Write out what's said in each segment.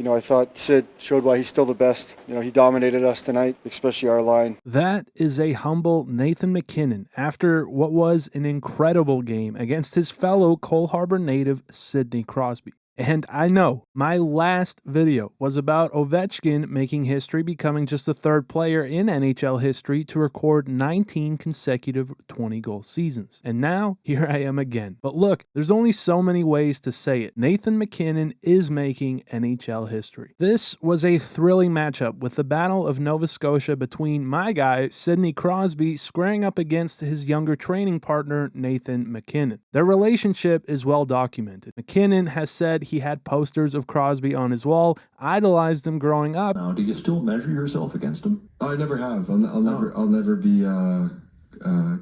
I thought Sid showed why he's still the best. He dominated us tonight, especially our line. That is a humble Nathan MacKinnon after what was an incredible game against his fellow Cole Harbour native Sidney Crosby. And I know my last video was about Ovechkin making history, becoming just the third player in NHL history to record 19 consecutive 20-goal seasons. And now, here I am again. But look, there's only so many ways to say it. Nathan MacKinnon is making NHL history. This was a thrilling matchup with the Battle of Nova Scotia between my guy, Sidney Crosby, squaring up against his younger training partner, Nathan MacKinnon. Their relationship is well documented. MacKinnon has said he had posters of Crosby on his wall, idolized him growing up. Now, do you still measure yourself against him? I never have. I'll never be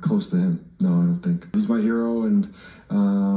close to him. No, I don't think. He's my hero, and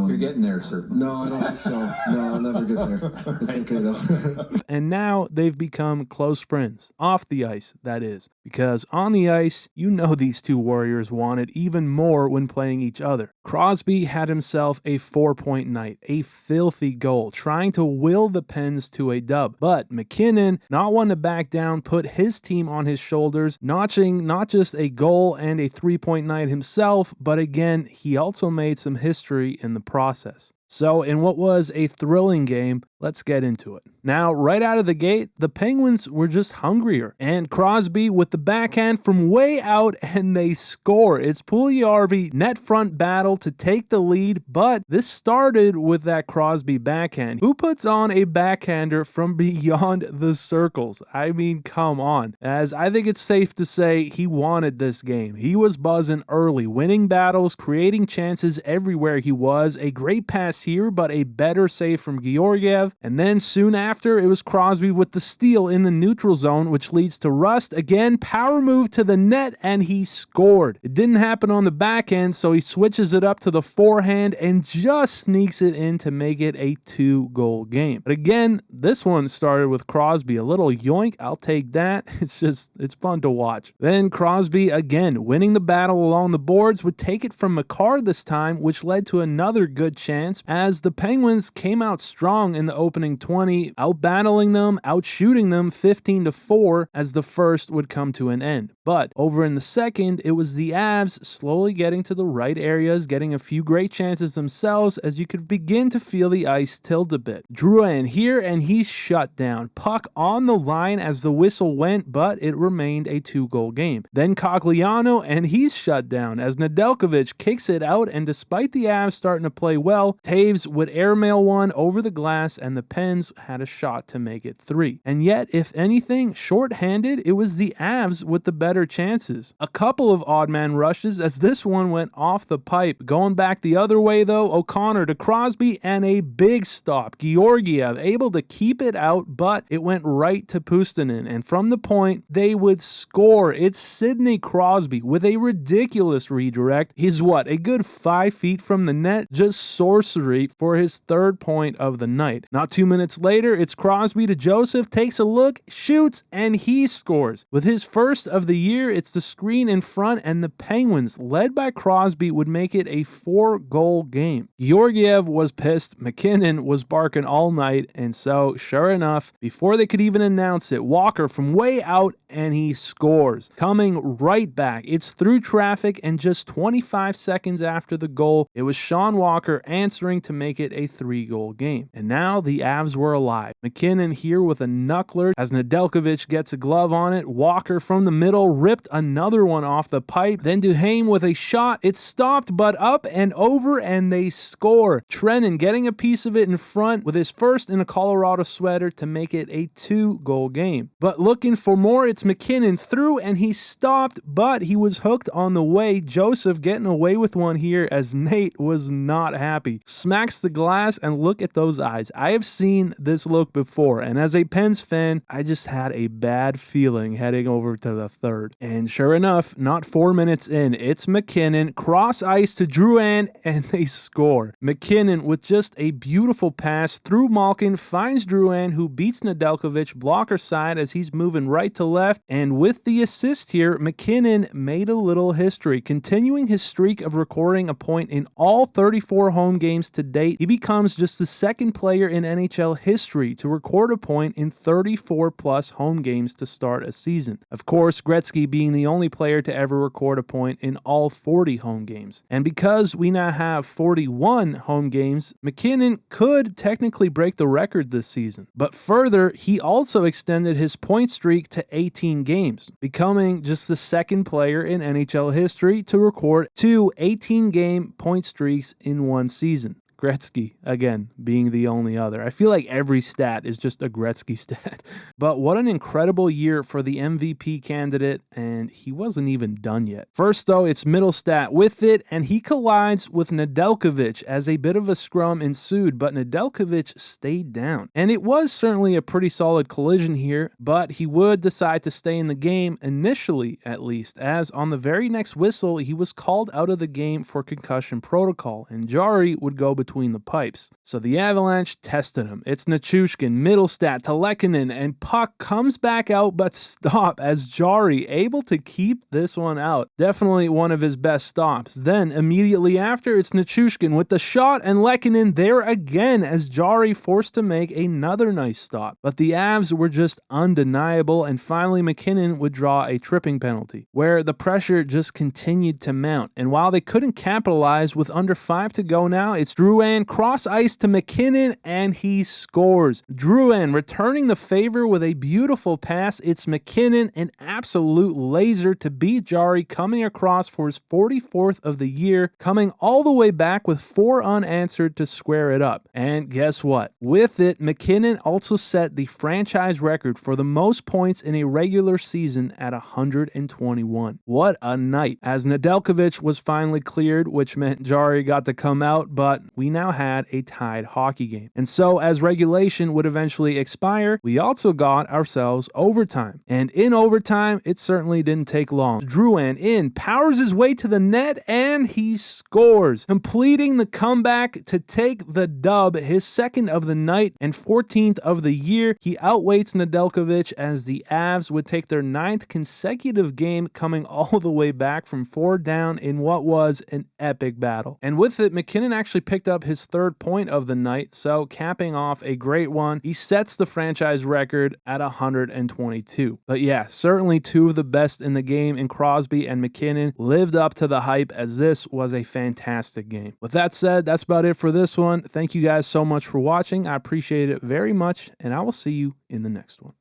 you're getting there, certainly. No, I don't think so. No, I'll never get there. It's okay though. And now they've become close friends, off the ice, that is, because on the ice, these two warriors wanted even more when playing each other. Crosby had himself a 4-point night, a filthy goal, trying to will the Pens to a dub. But MacKinnon, not one to back down, put his team on his shoulders, notching not just a goal and a 3-point night himself, but again, he also made some history in the process. So, in what was a thrilling game, let's get into it. Now, right out of the gate, the Penguins were just hungrier. And Crosby with the backhand from way out, and they score. It's Puljujarvi net front battle to take the lead, but this started with that Crosby backhand. Who puts on a backhander from beyond the circles? I mean, come on. As I think it's safe to say he wanted this game. He was buzzing early, winning battles, creating chances everywhere he was. A great pass here, but a better save from Georgiev. And then soon after, it was Crosby with the steal in the neutral zone, which leads to Rust. Again, power move to the net, and he scored. It didn't happen on the back end, so he switches it up to the forehand and just sneaks it in to make it a 2-goal game. But again, this one started with Crosby. A little yoink, I'll take that. It's fun to watch. Then Crosby, again, winning the battle along the boards, would take it from McCarr this time, which led to another good chance as the Penguins came out strong in the opening 20, out-battling them, out-shooting them 15-4 as the first would come to an end. But over in the second, it was the Avs slowly getting to the right areas, getting a few great chances themselves as you could begin to feel the ice tilt a bit. Drouin here, and he's shut down. Puck on the line as the whistle went, but it remained a 2-goal game. Then Cogliano, and he's shut down as Nedeljkovic kicks it out, and despite the Avs starting to play well, Taves would airmail one over the glass, and the Pens had a shot to make it 3. And yet, if anything, short-handed, it was the Avs with the better chances. A couple of odd man rushes as this one went off the pipe. Going back the other way though, O'Connor to Crosby, and a big stop. Georgiev able to keep it out, but it went right to Puustinen, and from the point, they would score. It's Sidney Crosby with a ridiculous redirect. He's a good 5 feet from the net? Just sorcery for his third point of the night. Not 2 minutes later, it's Crosby to Joseph, takes a look, shoots, and he scores. With his first of the year, it's the screen in front, and the Penguins, led by Crosby, would make it a 4-goal game. Georgiev was pissed, MacKinnon was barking all night, and so, sure enough, before they could even announce it, Walker from way out, and he scores. Coming right back, it's through traffic, and just 25 seconds after the goal, it was Sean Walker answering to make it a 3-goal game. And now the Avs were alive. MacKinnon here with a knuckler as Nedeljkovic gets a glove on it. Walker from the middle ripped another one off the pipe. Then Duhaime with a shot. It's stopped, but up and over, and they score. Trennan getting a piece of it in front with his first in a Colorado sweater to make it a 2-goal game. But looking for more, it's MacKinnon through, and he stopped, but he was hooked on the way. Joseph getting away with one here as Nate was not happy. Smacks the glass, and look at those eyes. I have seen this look before, and as a Pens fan, I just had a bad feeling heading over to the third. And sure enough, not 4 minutes in, it's MacKinnon, cross ice to Drouin, and they score. MacKinnon with just a beautiful pass through Malkin, finds Drouin, who beats Nedeljkovic blocker side as he's moving right to left. left, and with the assist here, MacKinnon made a little history. Continuing his streak of recording a point in all 34 home games to date, he becomes just the second player in NHL history to record a point in 34-plus home games to start a season. Of course, Gretzky being the only player to ever record a point in all 40 home games. And because we now have 41 home games, MacKinnon could technically break the record this season. But further, he also extended his point streak to 18 games, becoming just the second player in NHL history to record two 18-game point streaks in one season. Gretzky, again, being the only other. I feel like every stat is just a Gretzky stat. But what an incredible year for the MVP candidate, and he wasn't even done yet. First, though, it's Middlestat with it, and he collides with Nedeljkovic as a bit of a scrum ensued, but Nedeljkovic stayed down. And it was certainly a pretty solid collision here, but he would decide to stay in the game, initially at least, as on the very next whistle, he was called out of the game for concussion protocol, and Jari would go between the pipes. So the Avalanche tested him. It's Nichushkin, Middlestat to Lehkonen, and puck comes back out but stop as Jari able to keep this one out. Definitely one of his best stops. Then immediately after, it's Nichushkin with the shot and Lehkonen there again as Jari forced to make another nice stop. But the Avs were just undeniable, and finally MacKinnon would draw a tripping penalty where the pressure just continued to mount. And while they couldn't capitalize with under 5 to go now, it's Drouin cross ice to MacKinnon, and he scores. Drouin returning the favor with a beautiful pass. It's MacKinnon, an absolute laser to beat Jari, coming across for his 44th of the year, coming all the way back with 4 unanswered to square it up. And guess what? With it, MacKinnon also set the franchise record for the most points in a regular season at 121. What a night, as Nedeljkovic was finally cleared, which meant Jari got to come out, but we now had a tied hockey game. And so as regulation would eventually expire, we also got ourselves overtime. And in overtime, it certainly didn't take long. Drouin in, powers his way to the net, and he scores, completing the comeback to take the dub, his second of the night and 14th of the year. He outweights Nedeljkovic as the Avs would take their 9th consecutive game, coming all the way back from 4 down in what was an epic battle. And with it, MacKinnon actually picked up his 3rd point of the night, so capping off a great one, he sets the franchise record at 122. But yeah, certainly 2 of the best in the game in Crosby and MacKinnon lived up to the hype, as this was a fantastic game. With that said, that's about it for this one. Thank you guys so much for watching. I appreciate it very much, and I will see you in the next one.